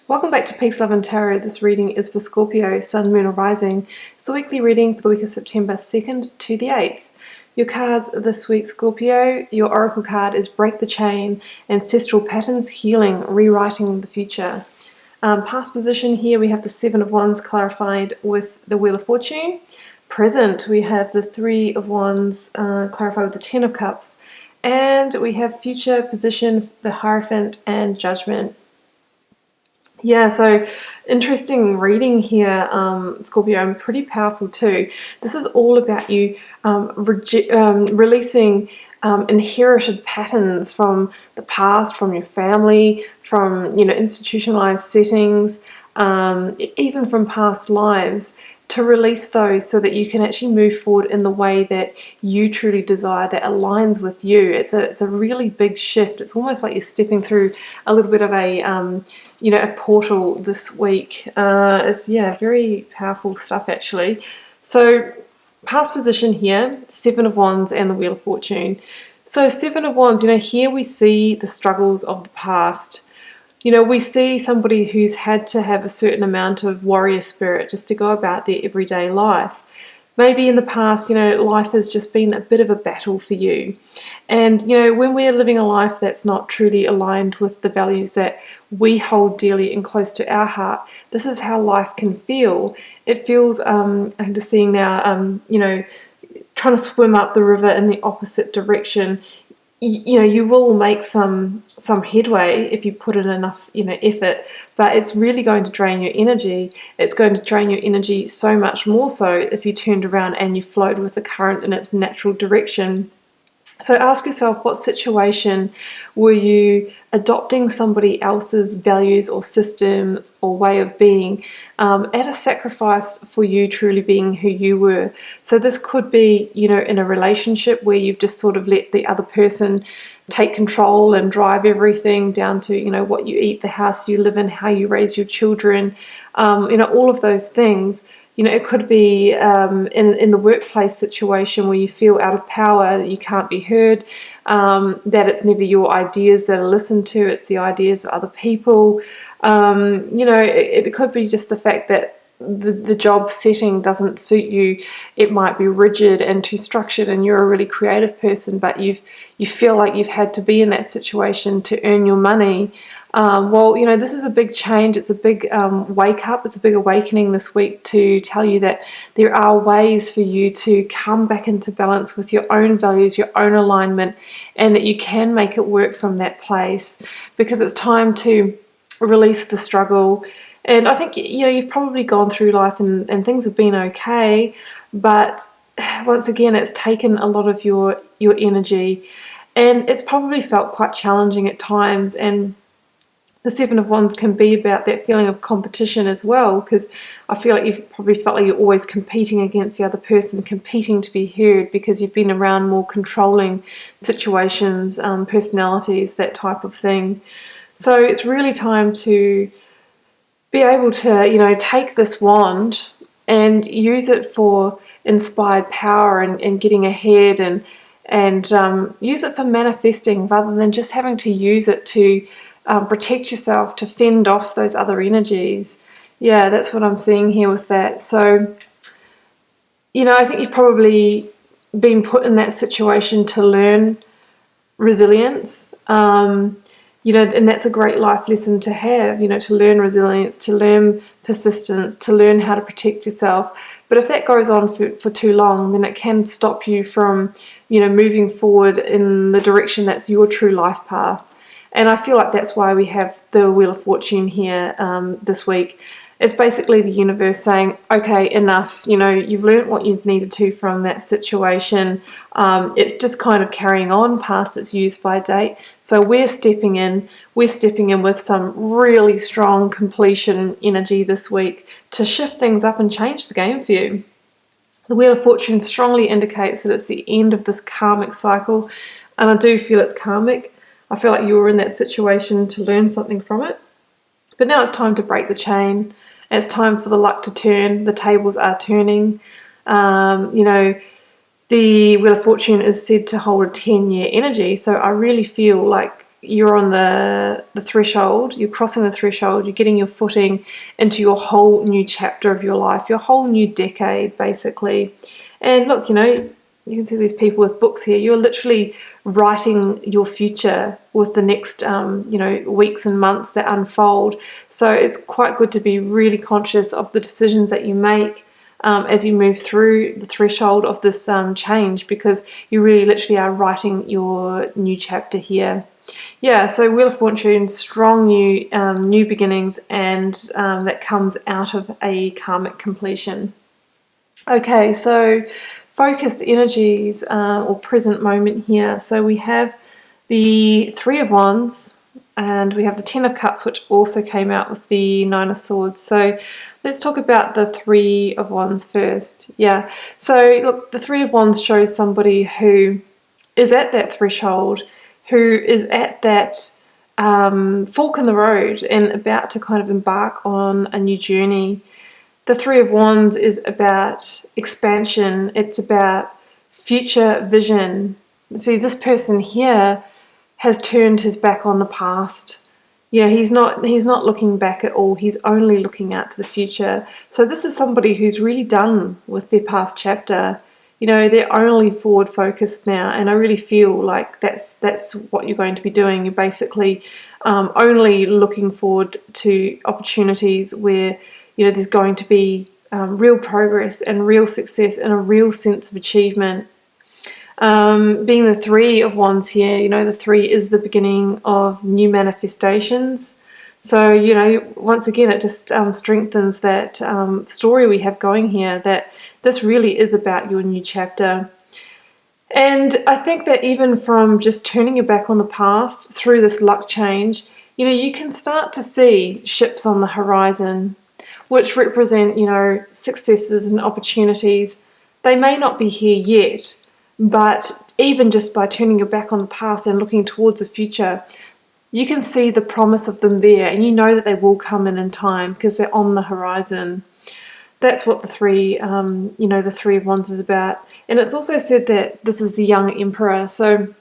Welcome back to Peace, Love and Tarot. This reading is for Scorpio, Sun, Moon or Rising. It's a weekly reading for the week of September 2nd to the 8th. Your cards this week, Scorpio. Your oracle card is Break the Chain, Ancestral Patterns, Healing, Rewriting the Future. Past position here, we have the Seven of Wands clarified with the Wheel of Fortune. Present, we have the Three of Wands clarified with the Ten of Cups. And we have future position, the Hierophant and Judgment. Yeah, so interesting reading here, Scorpio, and pretty powerful too. This is all about you releasing inherited patterns from the past, from your family, from institutionalized settings, even from past lives, to release those so that you can actually move forward in the way that you truly desire, that aligns with you. It's a really big shift. It's almost like you're stepping through a little bit of a portal this week. It's very powerful stuff actually. So past position here, Seven of Wands and the Wheel of Fortune. So Seven of Wands, here we see the struggles of the past. We see somebody who's had to have a certain amount of warrior spirit just to go about their everyday life. Maybe in the past, life has just been a bit of a battle for you. And, when we're living a life that's not truly aligned with the values that we hold dearly and close to our heart, this is how life can feel. It feels, I'm just seeing now, trying to swim up the river in the opposite direction. You will make some headway if you put in enough effort, but it's really going to drain your energy. It's going to drain your energy so much more so if you turned around and you flowed with the current in its natural direction. So ask yourself, what situation were you adopting somebody else's values or systems or way of being at a sacrifice for you truly being who you were? So this could be, in a relationship where you've just sort of let the other person take control and drive everything down to, what you eat, the house you live in, how you raise your children, all of those things. It could be in the workplace situation where you feel out of power, that you can't be heard, that it's never your ideas that are listened to, it's the ideas of other people. It could be just the fact that the job setting doesn't suit you. It might be rigid and too structured, and you're a really creative person, but you feel like you've had to be in that situation to earn your money. This is a big change. It's a big wake up. It's a big awakening this week to tell you that there are ways for you to come back into balance with your own values, your own alignment, and that you can make it work from that place, because it's time to release the struggle. And I think, you've probably gone through life and things have been okay, but once again, it's taken a lot of your energy, and it's probably felt quite challenging at times. And the Seven of Wands can be about that feeling of competition as well, because I feel like you've probably felt like you're always competing against the other person, competing to be heard, because you've been around more controlling situations, personalities, that type of thing. So it's really time to be able to, take this wand and use it for inspired power and getting ahead, and use it for manifesting rather than just having to use it to protect yourself, to fend off those other energies. Yeah, that's what I'm seeing here with that. So, I think you've probably been put in that situation to learn resilience. And that's a great life lesson to have, to learn resilience, to learn persistence, to learn how to protect yourself. But if that goes on for too long, then it can stop you from, moving forward in the direction that's your true life path. And I feel like that's why we have the Wheel of Fortune here this week. It's basically the universe saying, okay, enough, you've learnt what you've needed to from that situation. It's just kind of carrying on past its use by date. So we're stepping in with some really strong completion energy this week to shift things up and change the game for you. The Wheel of Fortune strongly indicates that it's the end of this karmic cycle, and I do feel it's karmic. I feel like you were in that situation to learn something from it. But now it's time to break the chain. It's time for the luck to turn. The tables are turning. The Wheel of Fortune is said to hold a 10-year energy. So I really feel like, you're on the threshold, you're crossing the threshold, you're getting your footing into your whole new chapter of your life, your whole new decade, basically. And look, you can see these people with books here. You're literally writing your future with the next, weeks and months that unfold. So it's quite good to be really conscious of the decisions that you make as you move through the threshold of this change, because you really literally are writing your new chapter here. Yeah, so Wheel of Fortune, strong new beginnings, and that comes out of a karmic completion. Okay, so focused energies or present moment here. So we have the Three of Wands and we have the Ten of Cups, which also came out with the Nine of Swords. So let's talk about the Three of Wands first. Yeah, so look, the Three of Wands shows somebody who is at that threshold, who is at that fork in the road and about to kind of embark on a new journey. The Three of Wands is about expansion. It's about future vision. See, this person here has turned his back on the past. He's not looking back at all. He's only looking out to the future. So this is somebody who's really done with their past chapter. They're only forward focused now, and I really feel like that's what you're going to be doing. You're basically only looking forward to opportunities where there's going to be real progress and real success and a real sense of achievement. Being the Three of Wands here, the three is the beginning of new manifestations. So, once again, it just strengthens that story we have going here, that this really is about your new chapter. And I think that even from just turning your back on the past through this luck change, you can start to see ships on the horizon, which represent, successes and opportunities. They may not be here yet, but even just by turning your back on the past and looking towards the future, you can see the promise of them there, and you know that they will come in time because they're on the horizon. That's what the Three of Wands is about. And it's also said that this is the young emperor. So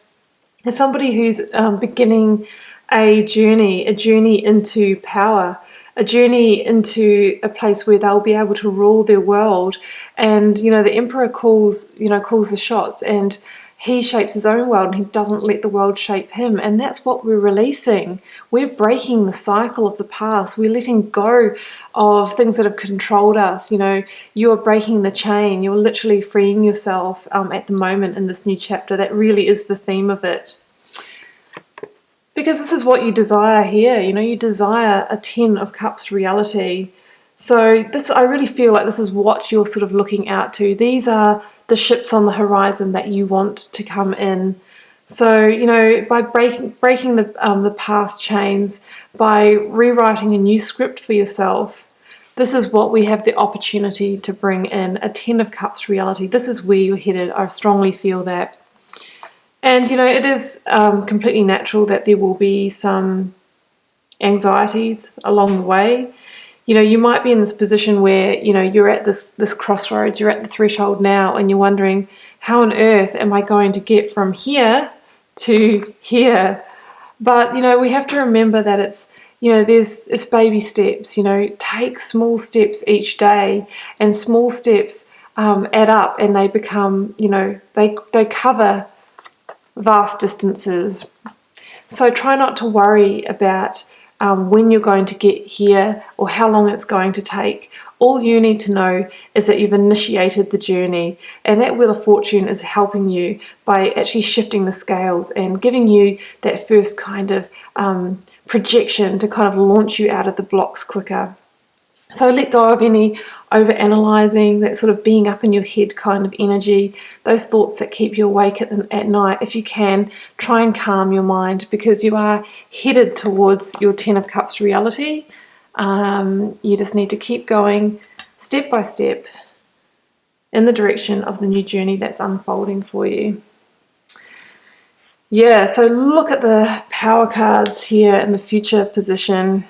it's somebody who's beginning a journey into power, a journey into a place where they'll be able to rule their world. And, the emperor calls the shots, and he shapes his own world, and he doesn't let the world shape him. And that's what we're releasing. We're breaking the cycle of the past. We're letting go of things that have controlled us. You're breaking the chain. You're literally freeing yourself at the moment in this new chapter. That really is the theme of it. Because this is what you desire here. You desire a Ten of Cups reality. So I really feel like this is what you're sort of looking out to. These are the ships on the horizon that you want to come in. So, by breaking the past chains, by rewriting a new script for yourself, this is what we have the opportunity to bring in, a Ten of Cups reality. This is where you're headed. I strongly feel that. And, it is completely natural that there will be some anxieties along the way. You might be in this position where, you're at this crossroads, you're at the threshold now, and you're wondering, how on earth am I going to get from here to here? But, we have to remember that it's baby steps. Take small steps each day, and small steps add up, and they become, they cover vast distances. So try not to worry about when you're going to get here or how long it's going to take. All you need to know is that you've initiated the journey, and that Wheel of Fortune is helping you by actually shifting the scales and giving you that first kind of projection to kind of launch you out of the blocks quicker. So let go of any over-analysing, that sort of being up in your head kind of energy, those thoughts that keep you awake at night. If you can, try and calm your mind, because you are headed towards your Ten of Cups reality. You just need to keep going step by step in the direction of the new journey that's unfolding for you. Yeah, so look at the power cards here in the future position.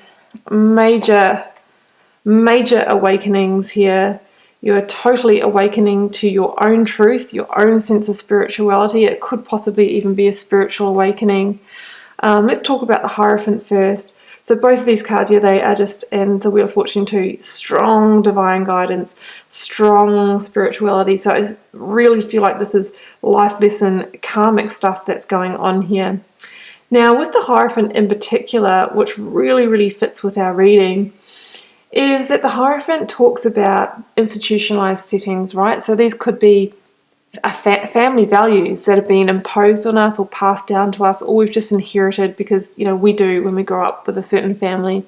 Major awakenings here. You are totally awakening to your own truth, your own sense of spirituality. It could possibly even be a spiritual awakening. Let's talk about the Hierophant first. So both of these cards, yeah, they are just, and the Wheel of Fortune too, strong divine guidance, strong spirituality. So I really feel like this is life lesson, karmic stuff that's going on here. Now, with the Hierophant in particular, which really, really fits with our reading, is that the Hierophant talks about institutionalized settings, right? So these could be family values that have been imposed on us or passed down to us, or we've just inherited because, we do when we grow up with a certain family.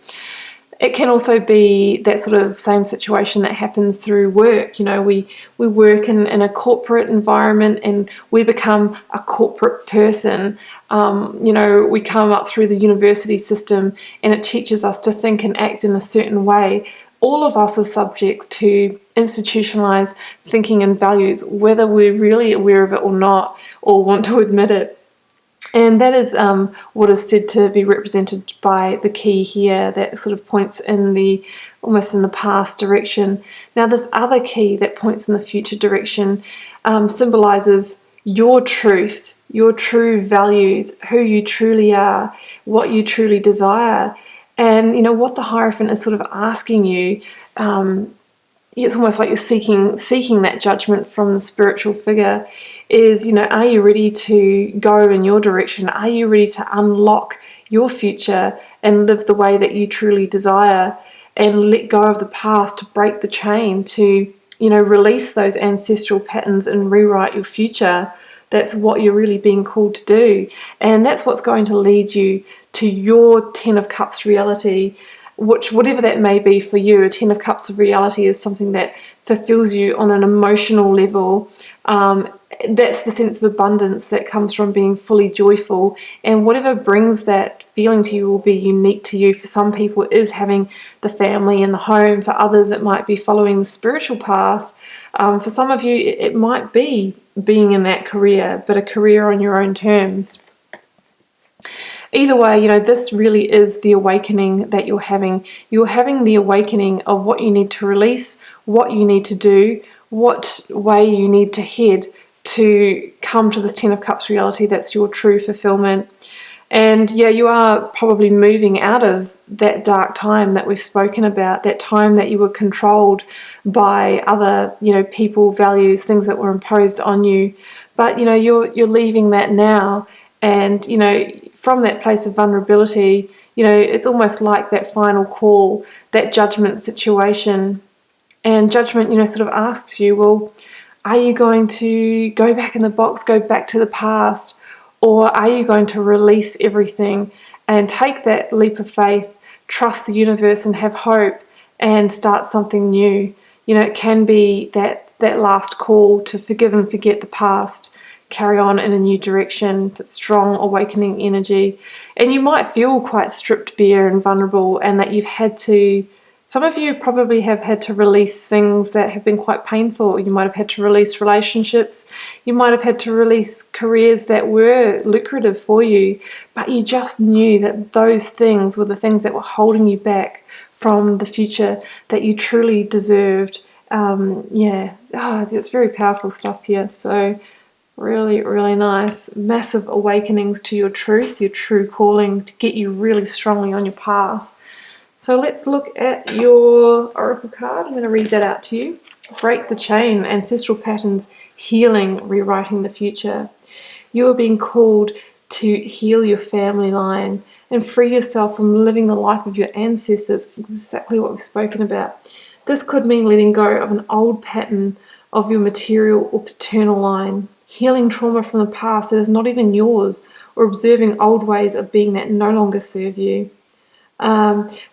It can also be that sort of same situation that happens through work. We work in a corporate environment and we become a corporate person. We come up through the university system and it teaches us to think and act in a certain way. All of us are subject to institutionalized thinking and values, whether we're really aware of it or not, or want to admit it. And that is what is said to be represented by the key here, that sort of points in almost in the past direction. Now, this other key that points in the future direction symbolizes your truth, your true values, who you truly are, what you truly desire. And, what the Hierophant is sort of asking you, it's almost like you're seeking that judgment from the spiritual figure, is, are you ready to go in your direction? Are you ready to unlock your future and live the way that you truly desire and let go of the past, to break the chain, to, release those ancestral patterns and rewrite your future? That's what you're really being called to do. And that's what's going to lead you to your Ten of Cups reality, whatever that may be for you. A Ten of Cups of reality is something that fulfills you on an emotional level. That's the sense of abundance that comes from being fully joyful, and whatever brings that feeling to you will be unique to you. For some people it is having the family and the home. For others it might be following the spiritual path. For some of you it might be being in that career, but a career on your own terms. Either way, this really is the awakening that you're having. You're having the awakening of what you need to release, what you need to do, what way you need to head to come to this Ten of Cups reality that's your true fulfillment. And yeah, you are probably moving out of that dark time that we've spoken about, that time that you were controlled by other, people, values, things that were imposed on you. But, you're leaving that now. And, from that place of vulnerability, it's almost like that final call, that judgment situation. And judgment, sort of asks you, well, are you going to go back in the box, go back to the past? Or are you going to release everything and take that leap of faith, trust the universe and have hope and start something new? It can be that last call to forgive and forget the past, carry on in a new direction, to strong awakening energy. And you might feel quite stripped bare and vulnerable, and that you've had to, some of you probably have had to release things that have been quite painful. You might have had to release relationships. You might have had to release careers that were lucrative for you, but you just knew that those things were the things that were holding you back from the future that you truly deserved. It's very powerful stuff here. So really, really nice. Massive awakenings to your truth, your true calling, to get you really strongly on your path. So let's look at your oracle card. I'm going to read that out to you. Break the chain, ancestral patterns, healing, rewriting the future. You are being called to heal your family line and free yourself from living the life of your ancestors. Exactly what we've spoken about. This could mean letting go of an old pattern of your material or paternal line, healing trauma from the past that is not even yours, or observing old ways of being that no longer serve you.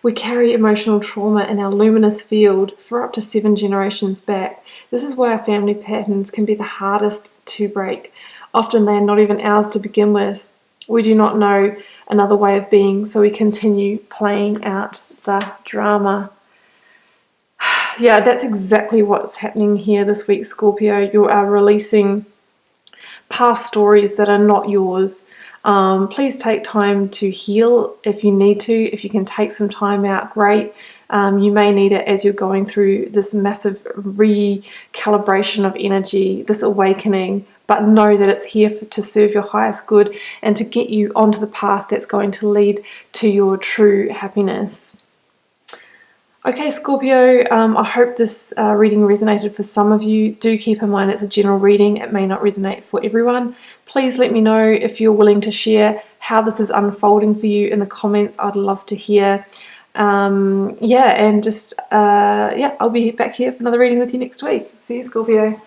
We carry emotional trauma in our luminous field for up to 7 generations back. This is why our family patterns can be the hardest to break. Often they are not even ours to begin with. We do not know another way of being, so we continue playing out the drama. Yeah, that's exactly what's happening here this week, Scorpio. You are releasing past stories that are not yours. Please take time to heal if you need to. If you can take some time out, great. You may need it as you're going through this massive recalibration of energy, this awakening. but know that it's here to serve your highest good and to get you onto the path that's going to lead to your true happiness. Okay, Scorpio, I hope this reading resonated for some of you. Do keep in mind it's a general reading. It may not resonate for everyone. Please let me know if you're willing to share how this is unfolding for you in the comments. I'd love to hear. Yeah, and just, I'll be back here for another reading with you next week. See you, Scorpio.